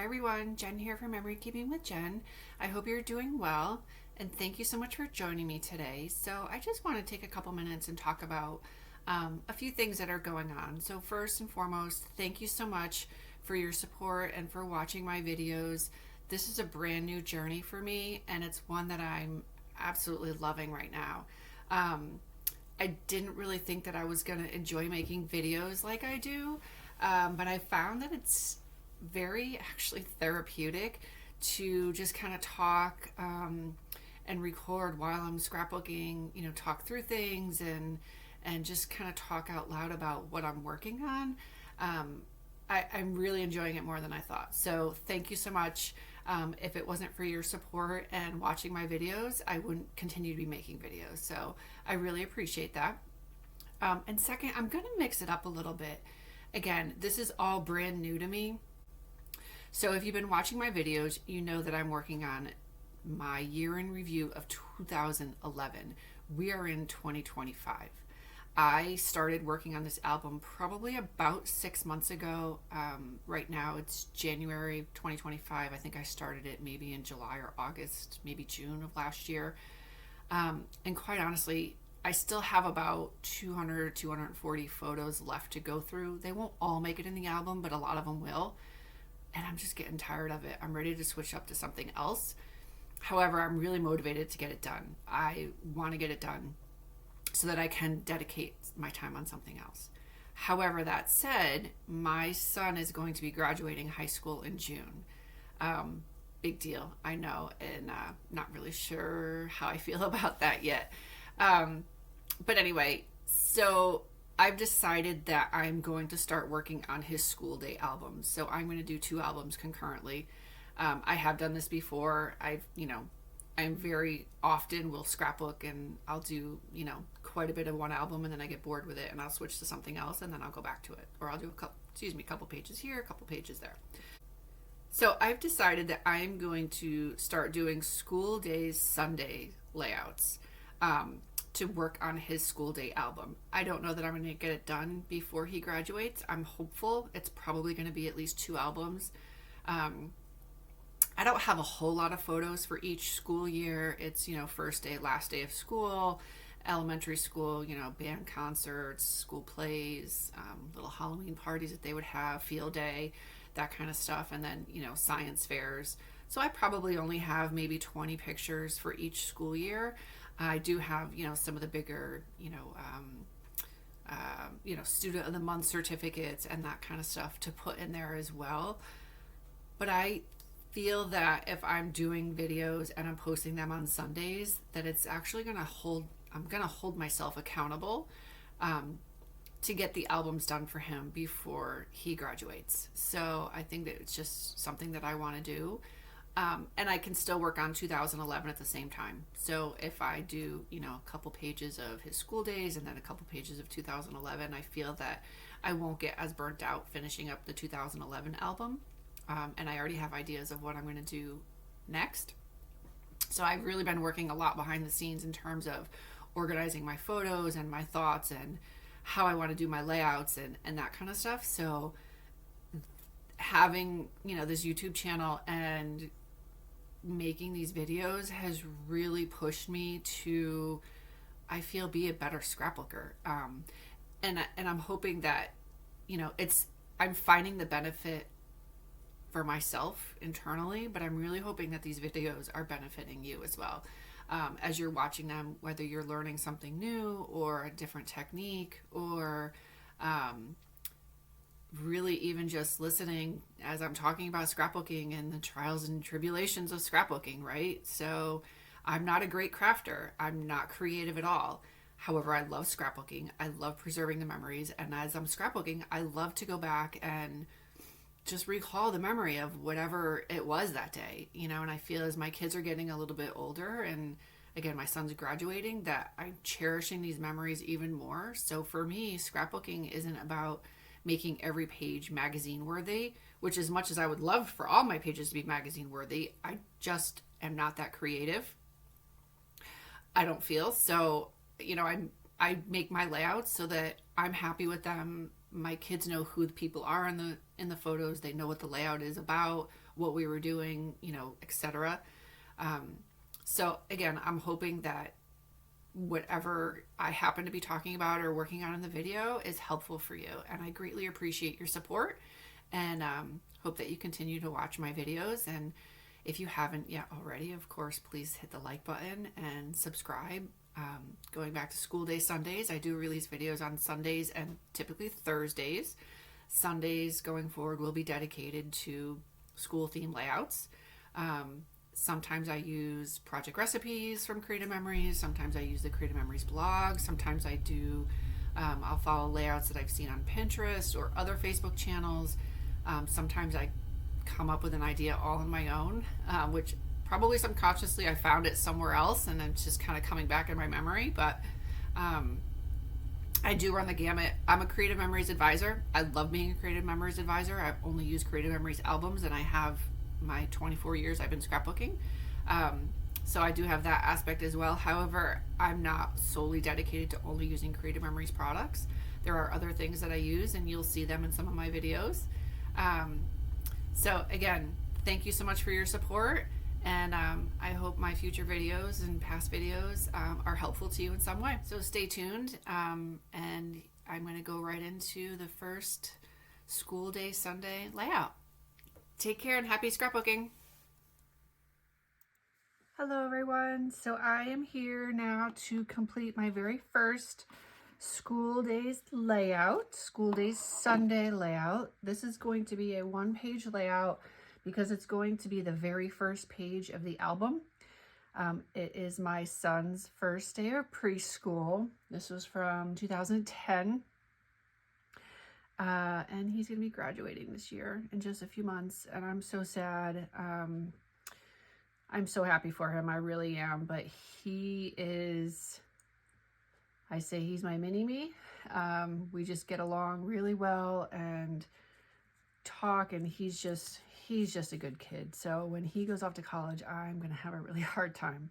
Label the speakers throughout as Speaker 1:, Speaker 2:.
Speaker 1: Hi everyone, Jen here from Memory Keeping with Jen. I hope you're doing well and thank you so much for joining me today. So I just want to take a couple minutes and talk about a few things that are going on. So first and foremost, thank you so much for your support and for watching my videos. This is a brand new journey for me and it's one that I'm absolutely loving right now. I didn't really think that I was going to enjoy making videos like I do, but I found that it's very actually therapeutic to just kind of talk and record while I'm scrapbooking, talk through things and just kind of talk out loud about what I'm working on. I'm really enjoying it more than I thought. So thank you so much. If it wasn't for your support and watching my videos, I wouldn't continue to be making videos. So I really appreciate that. And second, I'm going to mix it up a little bit. Again, this is all brand new to me. So if you've been watching my videos, you know that I'm working on my year in review of 2011. We are in 2025. I started working on this album probably about 6 months ago. Right now it's January 2025. I think I started it maybe in July or August, maybe June of last year. And quite honestly, I still have about 200, 240 photos left to go through. They won't all make it in the album, but a lot of them will. And I'm just getting tired of it. I'm ready to switch up to something else. However, I'm really motivated to get it done. I want to get it done so that I can dedicate my time on something else. However, that said, my son is going to be graduating high school in June. Big deal, I know, and not really sure how I feel about that yet. But anyway, so I've decided that I'm going to start working on his school day albums. So I'm going to do 2 albums concurrently. I have done this before. I'm very often will scrapbook and I'll do, quite a bit of one album and then I get bored with it and I'll switch to something else and then I'll go back to it. Or I'll do a couple pages here, a couple pages there. So I've decided that I'm going to start doing school days Sunday layouts. To work on his school day album. I don't know that I'm going to get it done before he graduates. I'm hopeful. It's probably going to be at least 2 albums. I don't have a whole lot of photos for each school year. It's, first day, last day of school, elementary school, band concerts, school plays, little Halloween parties that they would have, field day, that kind of stuff, and then, science fairs. So I probably only have maybe 20 pictures for each school year. I do have, some of the bigger, student of the month certificates and that kind of stuff to put in there as well. But I feel that if I'm doing videos and I'm posting them on Sundays, that it's actually I'm going to hold myself accountable to get the albums done for him before he graduates. So I think that it's just something that I want to do. And I can still work on 2011 at the same time. So if I do, a couple pages of his school days and then a couple pages of 2011, I feel that I won't get as burnt out finishing up the 2011 album. And I already have ideas of what I'm going to do next. So I've really been working a lot behind the scenes in terms of organizing my photos and my thoughts and how I want to do my layouts and that kind of stuff. So having, this YouTube channel and making these videos has really pushed me to, I feel, be a better scrapbooker. And I'm hoping that, I'm finding the benefit for myself internally, but I'm really hoping that these videos are benefiting you as well. As you're watching them, whether you're learning something new or a different technique or, really even just listening as I'm talking about scrapbooking and the trials and tribulations of scrapbooking, right? So I'm not a great crafter. I'm not creative at all. However, I love scrapbooking. I love preserving the memories. And as I'm scrapbooking, I love to go back and just recall the memory of whatever it was that day, and I feel as my kids are getting a little bit older and again, my son's graduating, that I'm cherishing these memories even more. So for me, scrapbooking isn't about making every page magazine worthy, which as much as I would love for all my pages to be magazine worthy, I just am not that creative. I don't feel so, I make my layouts so that I'm happy with them my kids know who the people are in the photos. They know what the layout is about, what we were doing, etc. So again, I'm hoping that whatever I happen to be talking about or working on in the video is helpful for you. And I greatly appreciate your support, and hope that you continue to watch my videos. And if you haven't yet already, of course, please hit the like button and subscribe. Going back to school day Sundays, I do release videos on Sundays and typically Thursdays. Sundays going forward will be dedicated to school theme layouts. Sometimes I use project recipes from Creative Memories. Sometimes I use the Creative Memories blog. Sometimes I do, I'll follow layouts that I've seen on Pinterest or other Facebook channels. Sometimes I come up with an idea all on my own, which probably subconsciously I found it somewhere else and it's just kind of coming back in my memory. But I do run the gamut. I'm a Creative Memories advisor. I love being a Creative Memories advisor. I've only used Creative Memories albums, and I have my 24 years I've been scrapbooking. So I do have that aspect as well. However, I'm not solely dedicated to only using Creative Memories products. There are other things that I use, and you'll see them in some of my videos. So again, thank you so much for your support, and I hope my future videos and past videos are helpful to you in some way. So stay tuned, and I'm going to go right into the first school day Sunday layout. Take care and happy scrapbooking. Hello everyone. So I am here now to complete my very first school days layout, school days Sunday layout. This is going to be a one-page layout because it's going to be the very first page of the album. It is my son's first day of preschool. This was from 2010. And he's going to be graduating this year in just a few months, and I'm so sad. I'm so happy for him. I really am. But he is, I say he's my mini-me. We just get along really well and talk, and he's just a good kid. So when he goes off to college, I'm going to have a really hard time.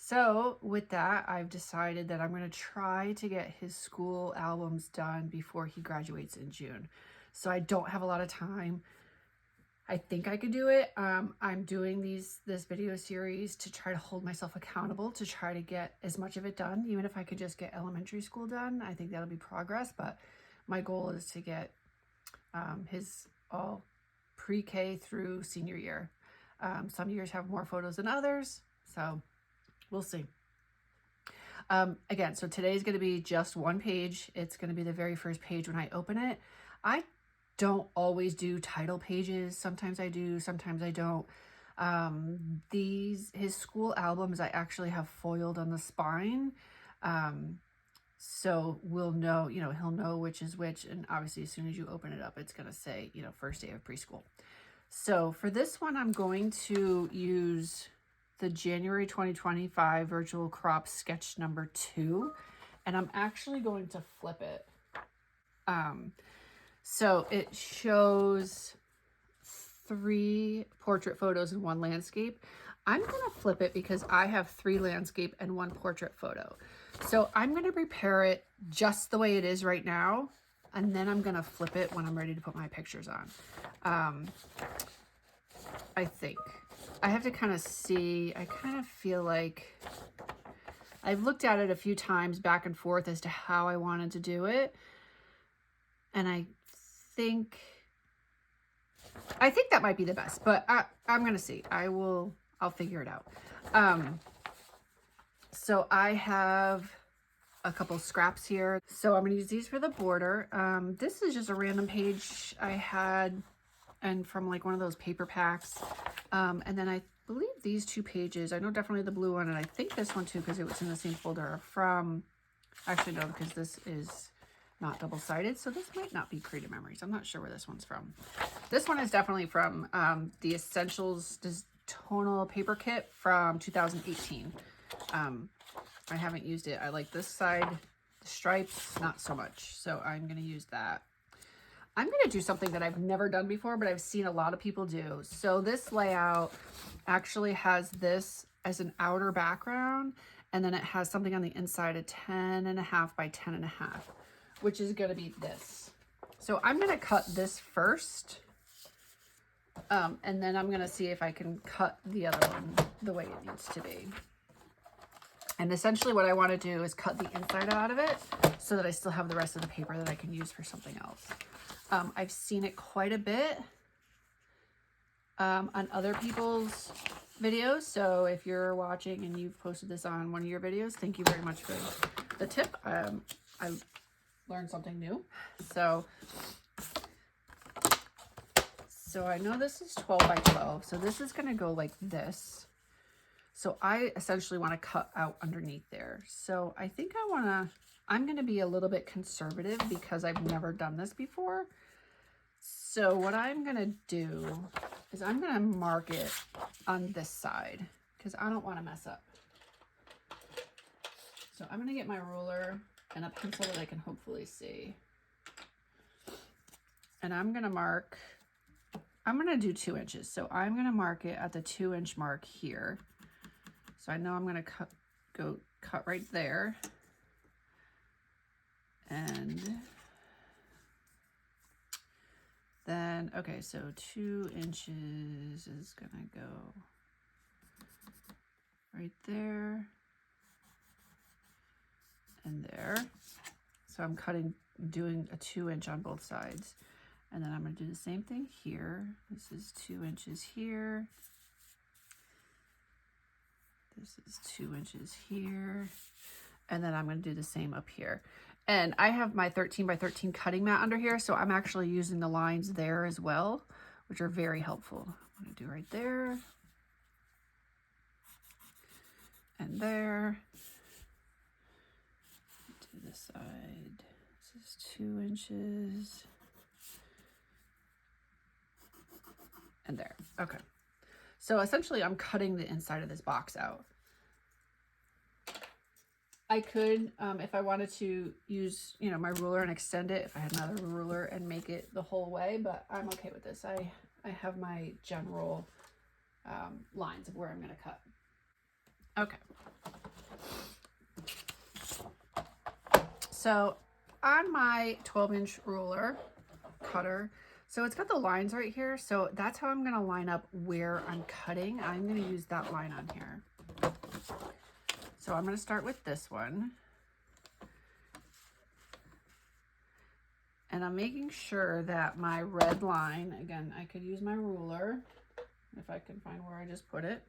Speaker 1: So with that, I've decided that I'm going to try to get his school albums done before he graduates in June. So I don't have a lot of time. I think I could do it. I'm doing this video series to try to hold myself accountable, to try to get as much of it done. Even if I could just get elementary school done, I think that'll be progress. But my goal is to get his all pre-K through senior year. Some years have more photos than others, so we'll see. Again, so today's going to be just one page. It's going to be the very first page when I open it. I don't always do title pages. Sometimes I do, sometimes I don't. His school albums, I actually have foiled on the spine. So we'll know, he'll know which is which. And obviously as soon as you open it up, it's going to say, first day of preschool. So for this one, I'm going to use the January 2025 virtual crop sketch number 2, and I'm actually going to flip it. So it shows 3 portrait photos and 1 landscape. I'm going to flip it because I have 3 landscape and 1 portrait photo. So I'm going to prepare it just the way it is right now, and then I'm going to flip it when I'm ready to put my pictures on. I think. I have to kind of see. I kind of feel like I've looked at it a few times back and forth as to how I wanted to do it. And I think that might be the best, but I'm going to see. I'll figure it out. So I have a couple scraps here. So I'm going to use these for the border. This is just a random page I had and from like one of those paper packs. And then I believe these 2 pages, I know definitely the blue one, and I think this one too, because it was in the same folder, are from, actually no, because this is not double-sided, so this might not be Creative Memories. I'm not sure where this one's from. This one is definitely from the Essentials Tonal Paper Kit from 2018. I haven't used it. I like this side, the stripes, not so much, so I'm going to use that. I'm going to do something that I've never done before, but I've seen a lot of people do. So this layout actually has this as an outer background, and then it has something on the inside, a 10.5 by 10.5. which is going to be this. So I'm going to cut this first, and then I'm going to see if I can cut the other one the way it needs to be. And essentially what I want to do is cut the inside out of it so that I still have the rest of the paper that I can use for something else. I've seen it quite a bit on other people's videos. So if you're watching and you've posted this on one of your videos, thank you very much for the tip. I learned something new. So I know this is 12 by 12. So this is going to go like this. So I essentially want to cut out underneath there. So I think I'm going to be a little bit conservative because I've never done this before. So what I'm going to do is I'm going to mark it on this side because I don't want to mess up. So I'm going to get my ruler and a pencil that I can hopefully see. And I'm going to mark, I'm going to do 2 inches. So I'm going to mark it at the 2-inch mark here. So I know I'm going to cut right there. And then, okay, so 2 inches is going to go right there and there. So I'm doing a 2-inch on both sides. And then I'm going to do the same thing here. This is 2 inches here. This is 2 inches here. And then I'm going to do the same up here. And I have my 13 by 13 cutting mat under here. So I'm actually using the lines there as well, which are very helpful. I'm going to do right there. And there. To this side. This is 2 inches. And there. Okay. So essentially I'm cutting the inside of this box out. I could, if I wanted to use, you know, my ruler and extend it, if I had another ruler and make it the whole way, but I'm okay with this. I have my general lines of where I'm going to cut. Okay. So on my 12-inch ruler cutter, so it's got the lines right here. So that's how I'm going to line up where I'm cutting. I'm going to use that line on here. So I'm going to start with this one. And I'm making sure that my red line, again, I could use my ruler if I can find where I just put it,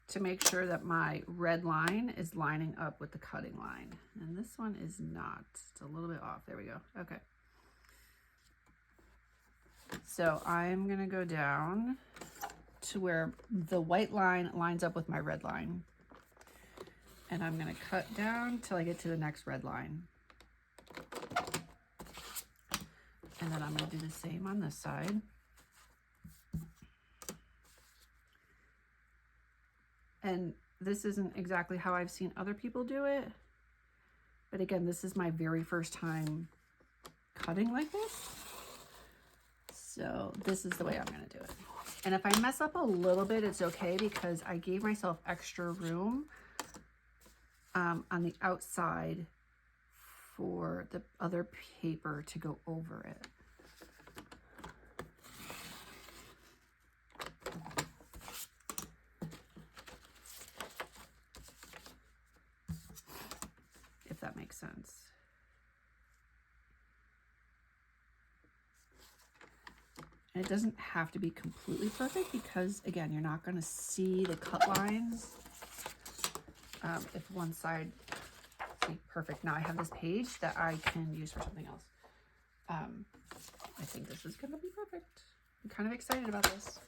Speaker 1: to make sure that my red line is lining up with the cutting line. And this one is not. It's a little bit off. There we go. Okay. So I'm going to go down to where the white line lines up with my red line. And I'm going to cut down till I get to the next red line. And then I'm going to do the same on this side. And this isn't exactly how I've seen other people do it. But again, this is my very first time cutting like this. So this is the way I'm going to do it. And if I mess up a little bit, it's okay because I gave myself extra room on the outside for the other paper to go over it. If that makes sense. And it doesn't have to be completely perfect because, again, you're not going to see the cut lines if one side, see, perfect. Now I have this page that I can use for something else. I think this is going to be perfect. I'm kind of excited about this.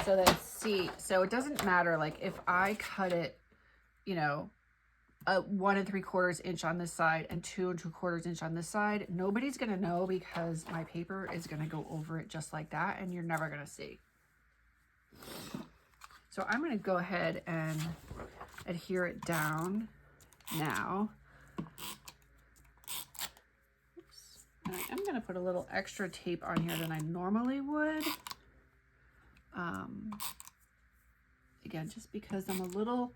Speaker 1: So then, see, so it doesn't matter, like, if I cut it, you know, a 1 3/4 inch on this side and 2 3/4 inch on this side, nobody's going to know because my paper is going to go over it just like that and you're never going to see. So I'm going to go ahead and adhere it down now. Oops. And I am going to put a little extra tape on here than I normally would. Again, just because I'm a little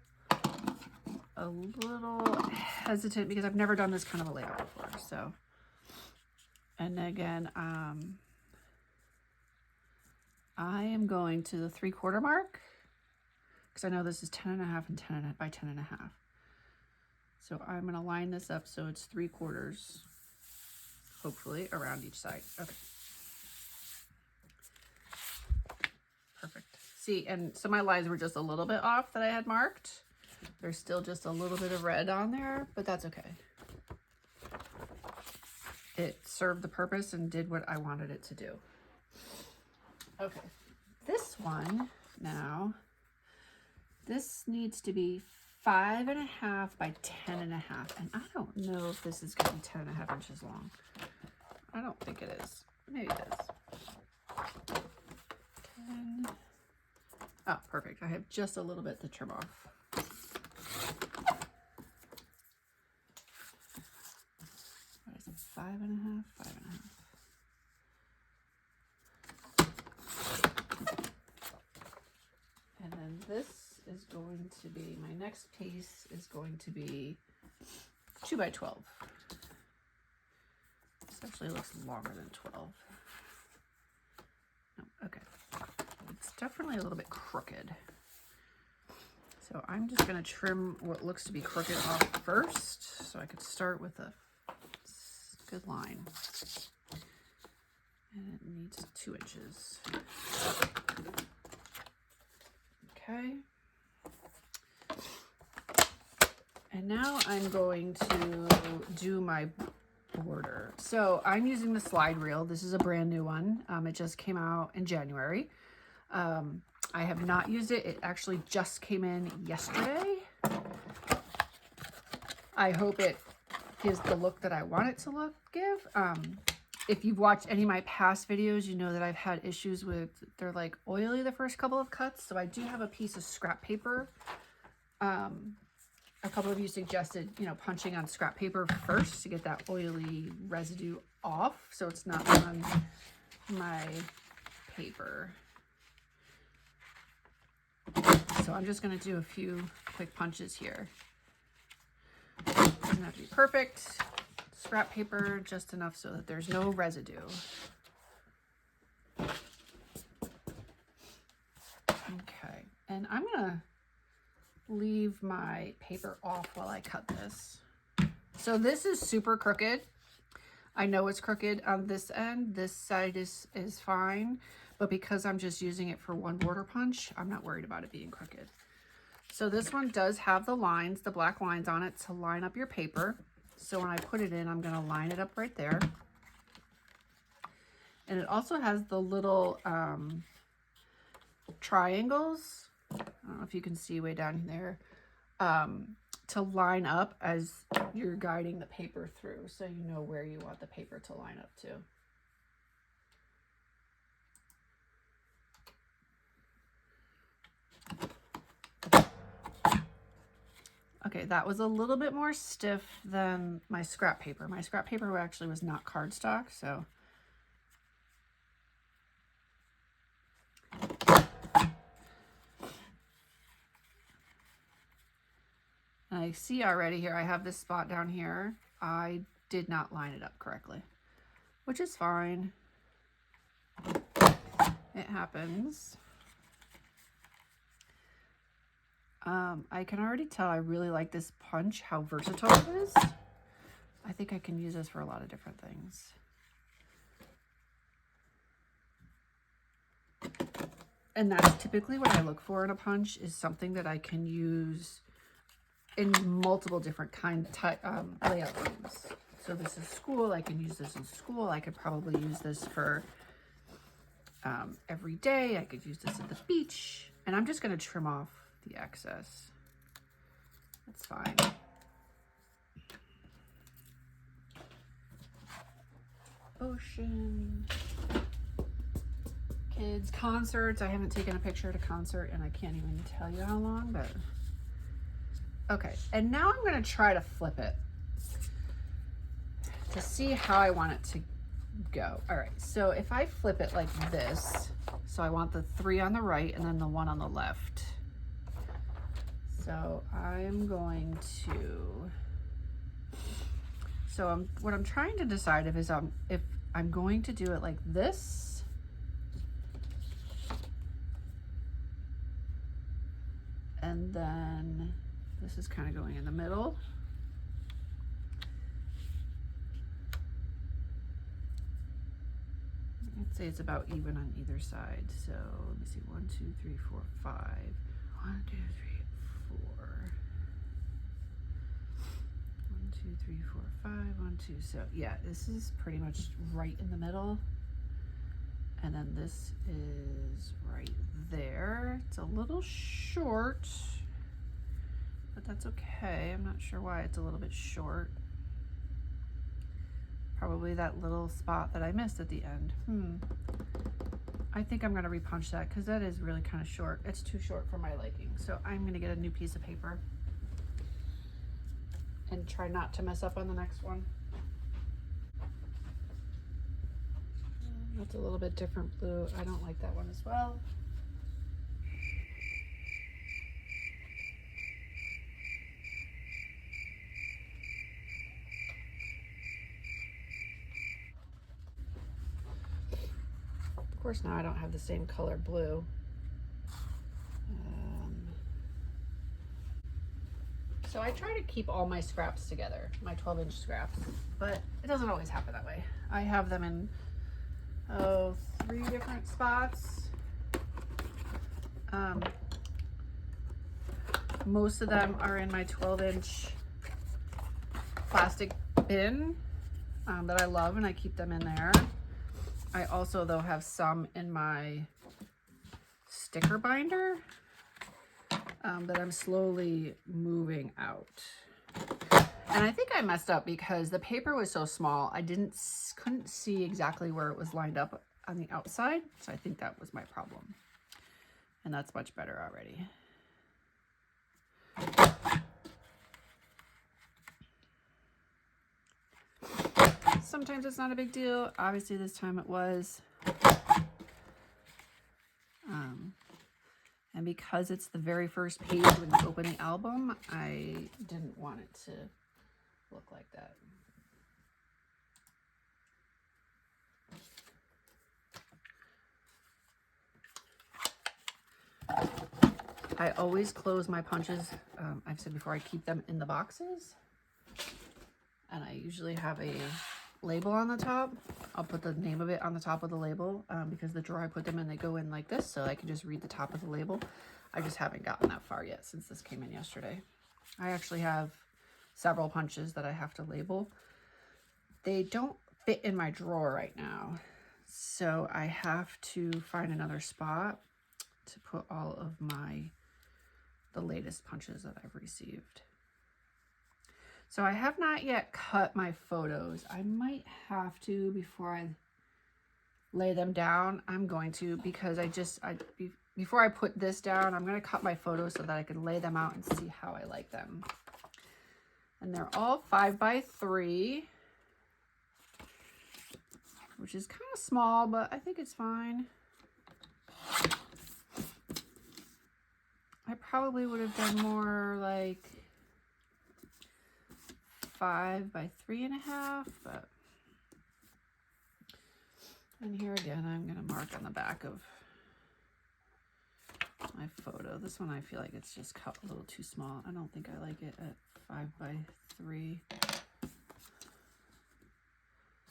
Speaker 1: a little hesitant because I've never done this kind of a layout before. So, and again, I am going to the 3/4 mark because I know this is 10.5 and 10 by 10.5. So I'm going to line this up so it's 3/4, hopefully, around each side. Okay. Perfect. See, and so my lines were just a little bit off that I had marked. There's still just a little bit of red on there, but that's okay. It served the purpose and did what I wanted it to do. Okay, this one now, this needs to be 5.5 by 10.5, and I don't know if this is going to be 10.5 inches long. I don't think it is. Maybe it is. 10. Oh, perfect. I have just a little bit to trim off. What is it? 5.5, 5.5. And then this is going to be, my next piece is going to be 2 by 12. This actually looks longer than 12. No, okay. It's definitely a little bit crooked. So I'm just going to trim what looks to be crooked off first, so I could start with a good line. And it needs 2 inches. Okay. And now I'm going to do my border. So I'm using the slide reel. This is a brand new one. It just came out in January. I have not used it. It actually just came in yesterday. I hope it gives the look that I want it to give. If you've watched any of my past videos, you know that I've had issues with, they're like oily the first couple of cuts. So I do have a piece of scrap paper. A couple of you suggested, you know, punching on scrap paper first to get that oily residue off, so it's not on my paper. So I'm just going to do a few quick punches here. Doesn't have to be perfect. Scrap paper, just enough so that there's no residue. Okay, and I'm going to leave my paper off while I cut this. So this is super crooked. I know it's crooked on this end. This side is fine, but because I'm just using it for one border punch, I'm not worried about it being crooked. So this one does have the lines, the black lines on it to line up your paper. So when I put it in, I'm going to line it up right there. And it also has the little triangles. I don't know if you can see way down there, to line up as you're guiding the paper through, so you know where you want the paper to line up to. Okay, that was a little bit more stiff than my scrap paper. My scrap paper actually was not cardstock, so. I see already here, I have this spot down here. I did not line it up correctly, which is fine. It happens. I can already tell I really like this punch, how versatile it is. I think I can use this for a lot of different things. And that's typically what I look for in a punch, is something that I can use in multiple different layout rooms. So this is school. I can use this in school. I could probably use this for every day. I could use this at the beach. And I'm just going to trim off the excess. That's fine. Ocean. Kids, concerts. I haven't taken a picture at a concert and I can't even tell you how long, but okay. And now I'm going to try to flip it to see how I want it to go. All right. So if I flip it like this, so I want the 3 on the right and then the 1 on the left. So I'm going to, what I'm trying to decide if I'm going to do it like this, and then this is kind of going in the middle. I'd say it's about even on either side. So let me see, 1, 2, 3, 4, 5. 1, 2, 3, 4. 1, 2, 3, 4, 5. 1, 2. So yeah, this is pretty much right in the middle. And then this is right there. It's a little short, but that's okay. I'm not sure why it's a little bit short. Probably that little spot that I missed at the end. I think I'm gonna repunch that because that is really kind of short. It's too short for my liking. So I'm gonna get a new piece of paper and try not to mess up on the next one. That's a little bit different blue. I don't like that one as well. Of course, now I don't have the same color blue. So I try to keep all my scraps together, my 12-inch scraps, but it doesn't always happen that way. I have them in 3 different spots. Most of them are in my 12-inch plastic bin that I love, and I keep them in there. I also, though, have some in my sticker binder that I'm slowly moving out. And I think I messed up because the paper was so small, I couldn't see exactly where it was lined up on the outside. So I think that was my problem. And that's much better already. Sometimes it's not a big deal. Obviously this time it was. And because it's the very first page when you open the album, I didn't want it to look like that. I always close my punches. I've said before, I keep them in the boxes. And I usually have a label on the top. I'll put the name of it on the top of the label because the drawer I put them in, they go in like this, so I can just read the top of the label. I just haven't gotten that far yet since this came in yesterday. I actually have several punches that I have to label. They don't fit in my drawer right now, so I have to find another spot to put all of the latest punches that I've received. So I have not yet cut my photos. I might have to before I lay them down. I'm going to, because before I put this down, I'm going to cut my photos so that I can lay them out and see how I like them. And they're all 5x3, which is kind of small, but I think it's fine. I probably would have done more like 5x3.5, but, and here again, I'm going to mark on the back of my photo. This one, I feel like it's just cut a little too small. I don't think I like it at 5x3.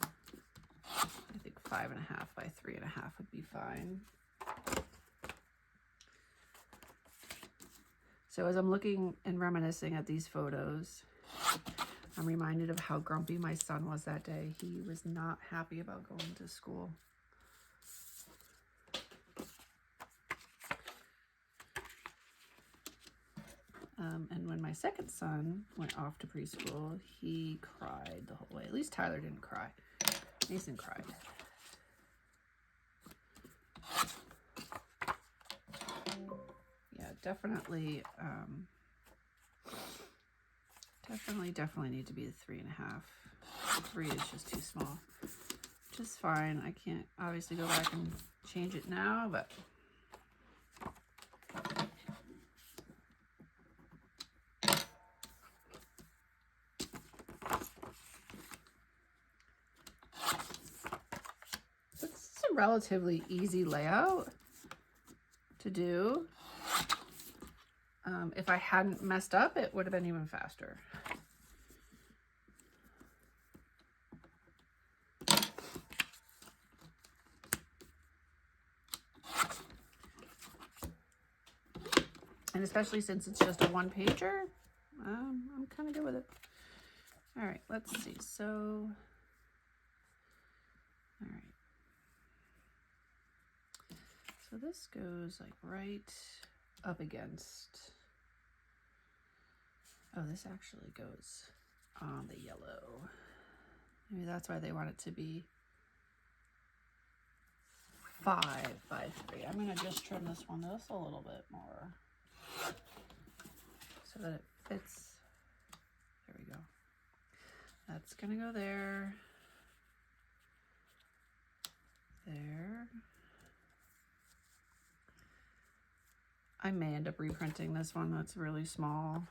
Speaker 1: I think 5.5x3.5 would be fine. So as I'm looking and reminiscing at these photos, I'm reminded of how grumpy my son was that day. He was not happy about going to school. And when my second son went off to preschool, he cried the whole way. At least Tyler didn't cry. Mason cried. Yeah, definitely need to be the 3.5. 3 is just too small. Which is fine. I can't obviously go back and change it now, but a relatively easy layout to do. If I hadn't messed up, it would have been even faster. And especially since it's just a one-pager, I'm kind of good with it. All right, let's see. So, all right. So this goes like right up against, oh, this actually goes on the yellow. Maybe that's why they want it to be 5 by 3. I'm gonna just trim this one just a little bit more so that it fits. There we go. That's gonna go there, there. I may end up reprinting this one that's really small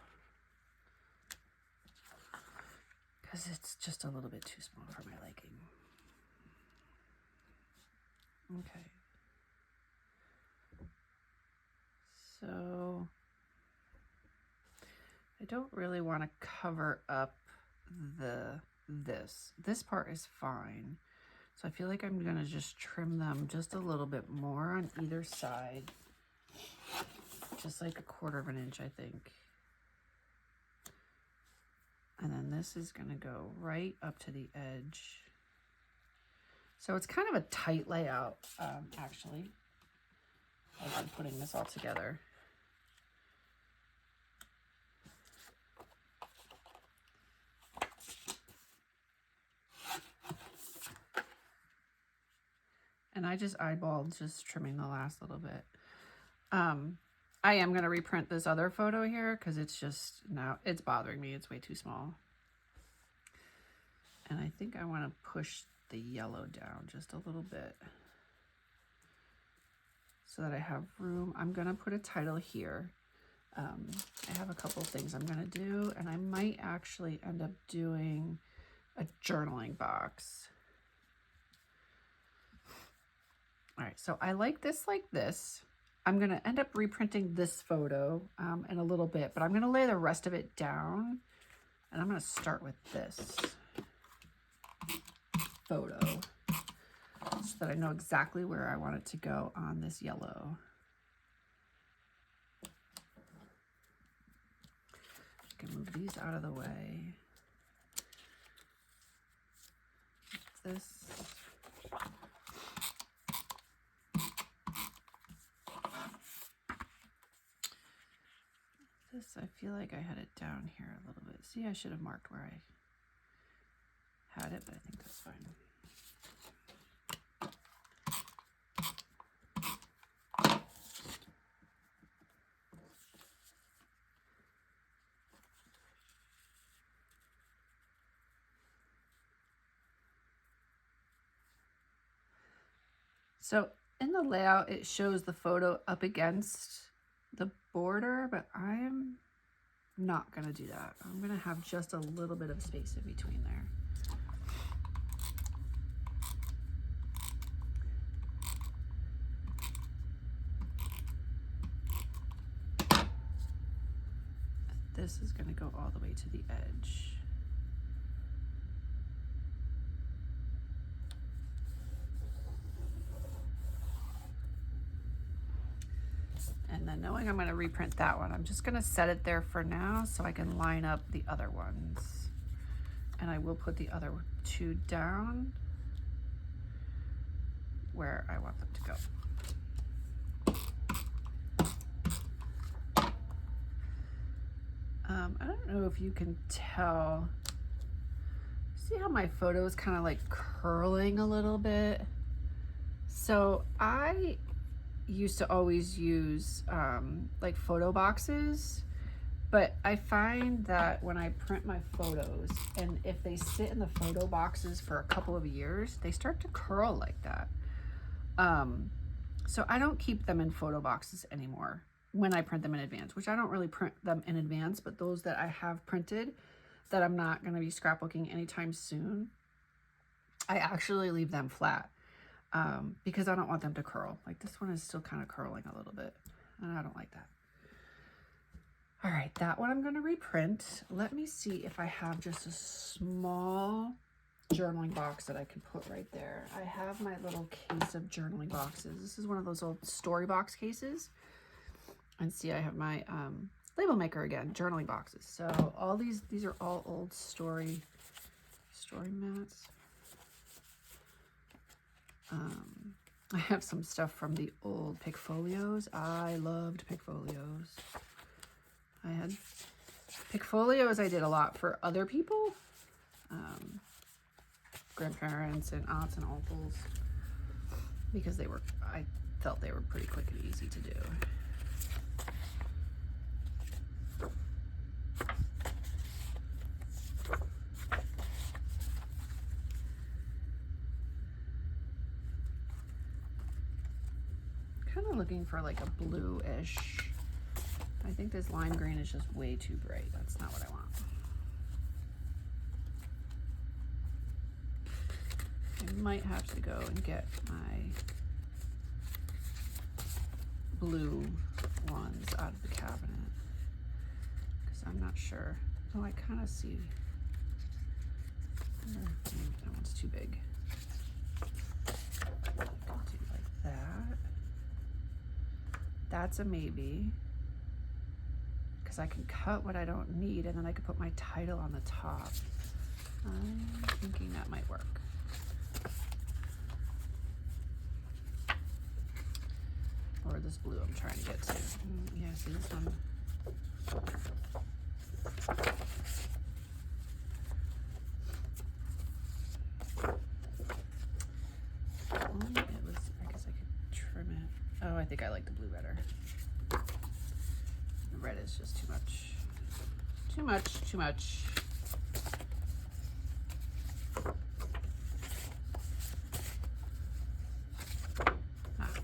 Speaker 1: because it's just a little bit too small for my liking. Okay. So I don't really want to cover up this part is fine. So I feel like I'm gonna just trim them just a little bit more on either side. Just like 1/4 of an inch, I think. And then this is gonna go right up to the edge. So it's kind of a tight layout, actually, as I'm putting this all together. And I just eyeballed just trimming the last little bit. I am going to reprint this other photo here because it's just, now it's bothering me. It's way too small. And I think I want to push the yellow down just a little bit so that I have room. I'm going to put a title here. I have a couple things I'm going to do, and I might actually end up doing a journaling box. All right, so I like this. I'm going to end up reprinting this photo in a little bit, but I'm going to lay the rest of it down, and I'm going to start with this photo so that I know exactly where I want it to go on this yellow. I can move these out of the way. This. This, I feel like I had it down here a little bit. See, I should have marked where I had it, but I think that's fine. So in the layout, it shows the photo up against the border, but I'm not going to do that. I'm going to have just a little bit of space in between there. This is going to go all the way to the edge. And then knowing I'm going to reprint that one, I'm just going to set it there for now so I can line up the other ones. And I will put the other 2 down where I want them to go. I don't know if you can tell. See how my photo is kind of like curling a little bit? So I used to always use like photo boxes, but I find that when I print my photos, and if they sit in the photo boxes for a couple of years, they start to curl like that. So I don't keep them in photo boxes anymore when I print them in advance, which I don't really print them in advance, but those that I have printed that I'm not going to be scrapbooking anytime soon, I actually leave them flat. because I don't want them to curl. Like this one is still kind of curling a little bit, and I don't like that. All right, that one I'm going to reprint. Let me see if I have just a small journaling box that I can put right there. I have my little case of journaling boxes. This is one of those old story box cases. And see, I have my label maker again, journaling boxes. So all these are all old story mats. I have some stuff from the old Pickfolios. I loved Pickfolios. I had Pickfolios I did a lot for other people, grandparents and aunts and uncles, because I felt they were pretty quick and easy to do. Kind of looking for like a bluish. I think this lime green is just way too bright. That's not what I want. I might have to go and get my blue ones out of the cabinet because I'm not sure. Oh, I kind of see. That one's too big. I can do like that. That's a maybe. Because I can cut what I don't need and then I can put my title on the top. I'm thinking that might work. Or this blue I'm trying to get to. Yeah, see this one. It was, I guess I could trim it. Oh, I think I like the blue better. The red is just too much. Too much, too much.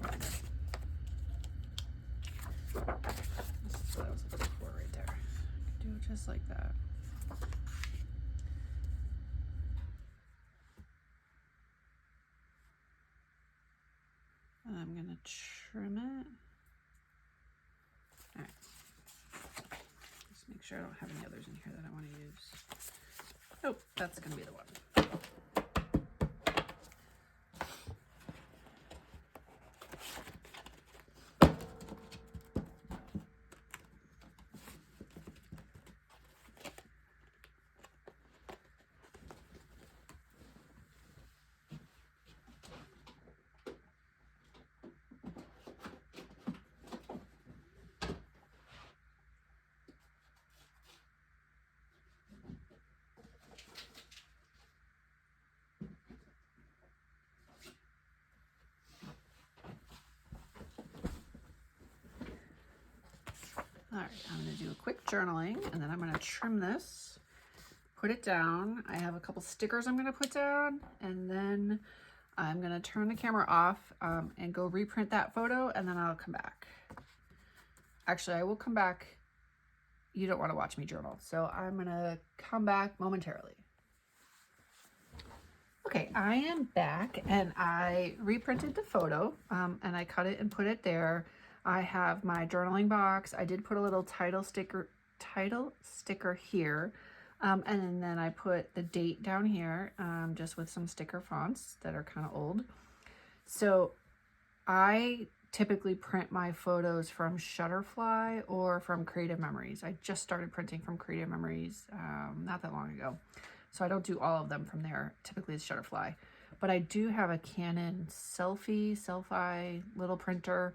Speaker 1: Right there. This is what I was looking for right there. Do it just like that. And I'm gonna trim it. All right. Just make sure I don't have any others in here that I want to use. Nope, that's gonna be the one. All right, I'm gonna do a quick journaling and then I'm gonna trim this, put it down. I have a couple stickers I'm gonna put down and then I'm gonna turn the camera off and go reprint that photo and then I'll come back. Actually, I will come back. You don't wanna watch me journal, so I'm gonna come back momentarily. Okay, I am back and I reprinted the photo and I cut it and put it there. I have my journaling box. I did put a little title sticker here. And then I put the date down here, just with some sticker fonts that are kind of old. So I typically print my photos from Shutterfly or from Creative Memories. I just started printing from Creative Memories not that long ago. So I don't do all of them from there. Typically it's Shutterfly. But I do have a Canon Selfie little printer.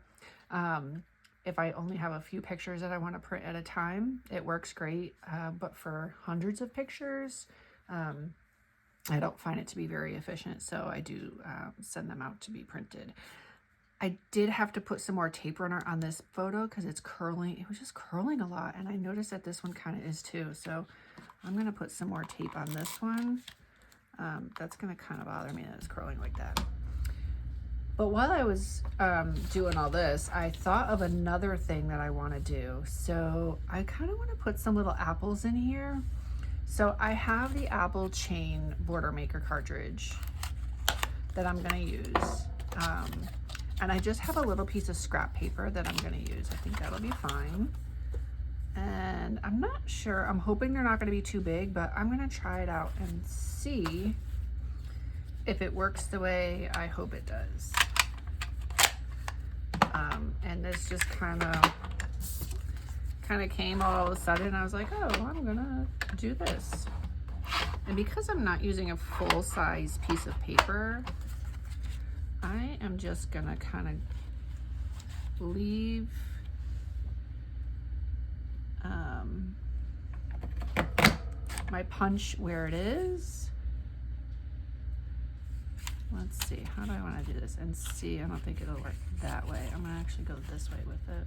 Speaker 1: If I only have a few pictures that I want to print at a time, it works great. But for hundreds of pictures, I don't find it to be very efficient. So I do send them out to be printed. I did have to put some more tape runner on this photo because it's curling. It was just curling a lot. And I noticed that this one kind of is too. So I'm going to put some more tape on this one. That's going to kind of bother me that it's curling like that. But while I was doing all this, I thought of another thing that I want to do. So I kind of want to put some little apples in here. So I have the apple chain border maker cartridge that I'm going to use. And I just have a little piece of scrap paper that I'm going to use. I think that'll be fine. And I'm not sure, I'm hoping they're not going to be too big, but I'm going to try it out and see if it works the way I hope it does. And this just kind of came all of a sudden. I was like, oh, I'm gonna do this. And because I'm not using a full-size piece of paper, I am just gonna kind of leave my punch where it is. Let's see, how do I want to do this? And see, I don't think it'll work that way. I'm gonna actually go this way with it.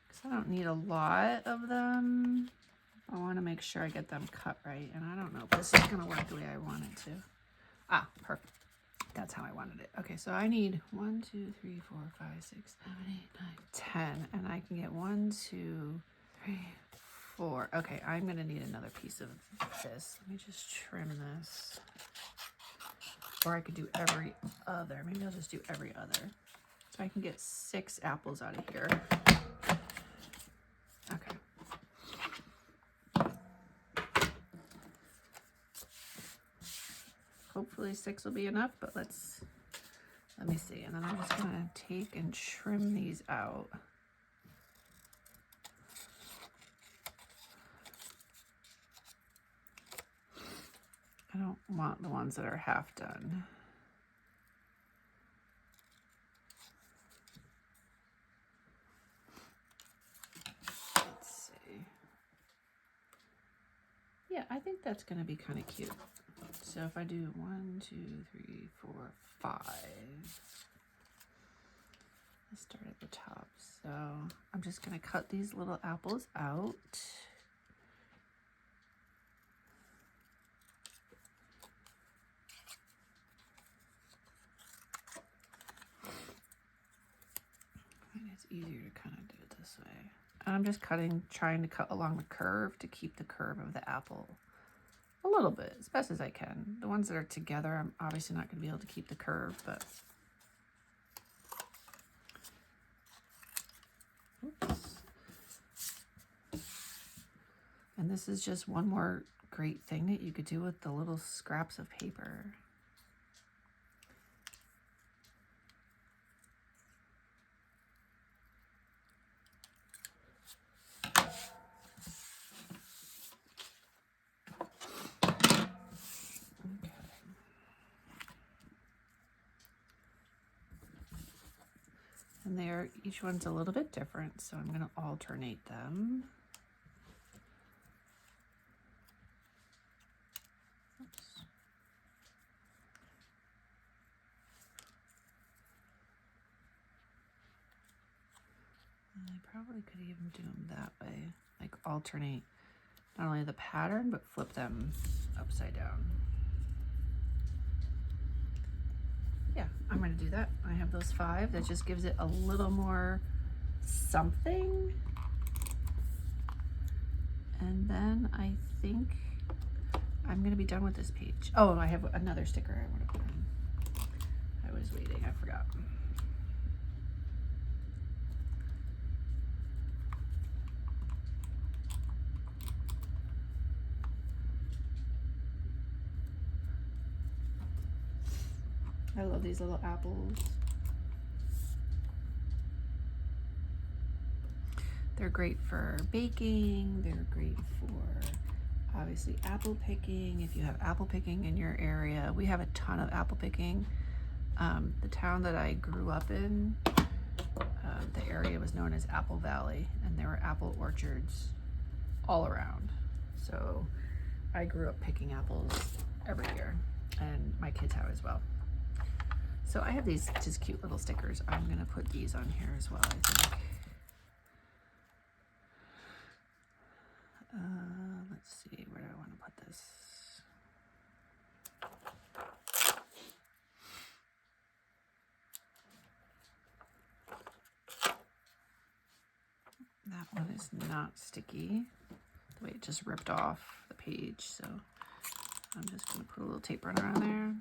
Speaker 1: Because I don't need a lot of them. I want to make sure I get them cut right. And I don't know if this is gonna work the way I want it to. Ah, perfect. That's how I wanted it. Okay, so I need 1, 2, 3, 4, 5, 6, 7, 8, 9, 10. And I can get 1, 2, 3, 4. Okay, I'm gonna need another piece of this. Let me just trim this. Or I could do every other. Maybe I'll just do every other. So I can get 6 apples out of here. Okay. Hopefully 6 will be enough, but let me see. And then I'm just gonna take and trim these out. I don't want the ones that are half done. Let's see. Yeah, I think that's gonna be kind of cute. So if I do 1, 2, 3, 4, 5. Let's start at the top. So I'm just gonna cut these little apples out. It's easier to kind of do it this way. And I'm just trying to cut along the curve to keep the curve of the apple a little bit, as best as I can. The ones that are together, I'm obviously not going to be able to keep the curve, but oops. And this is just one more great thing that you could do with the little scraps of paper. And each one's a little bit different, so I'm going to alternate them. Oops. And I probably could even do them that way, like alternate not only the pattern, but flip them upside down. Yeah, I'm going to do that. I have those 5. That just gives it a little more something. And then I think I'm going to be done with this page. Oh, I have another sticker I want to put in. I was waiting. I forgot. I love these little apples. They're great for baking. They're great for obviously apple picking. If you have apple picking in your area, we have a ton of apple picking. The town that I grew up in, the area was known as Apple Valley, and there were apple orchards all around. So I grew up picking apples every year, and my kids have as well. So I have these just cute little stickers. I'm gonna put these on here as well, I think. Let's see, where do I want to put this? That one is not sticky, the way it just ripped off the page. So I'm just gonna put a little tape runner on there.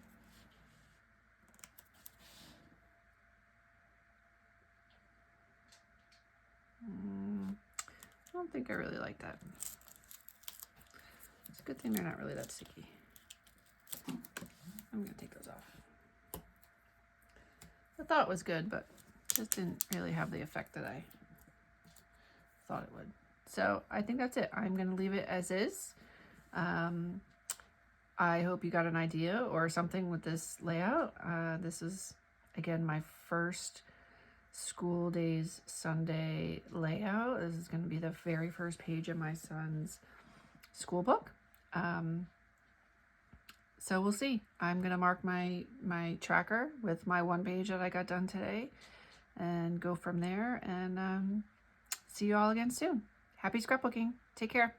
Speaker 1: don't think I really like that. It's a good thing they're not really that sticky. I'm gonna take those off. I thought it was good, but just didn't really have the effect that I thought it would. So I think that's it. I'm gonna leave it as is. I hope you got an idea or something with this layout. This is, again, my first school days Sunday layout. This is going to be the very first page of my son's school book. So we'll see. I'm going to mark my tracker with my one page that I got done today and go from there, and see you all again soon. Happy scrapbooking. Take care.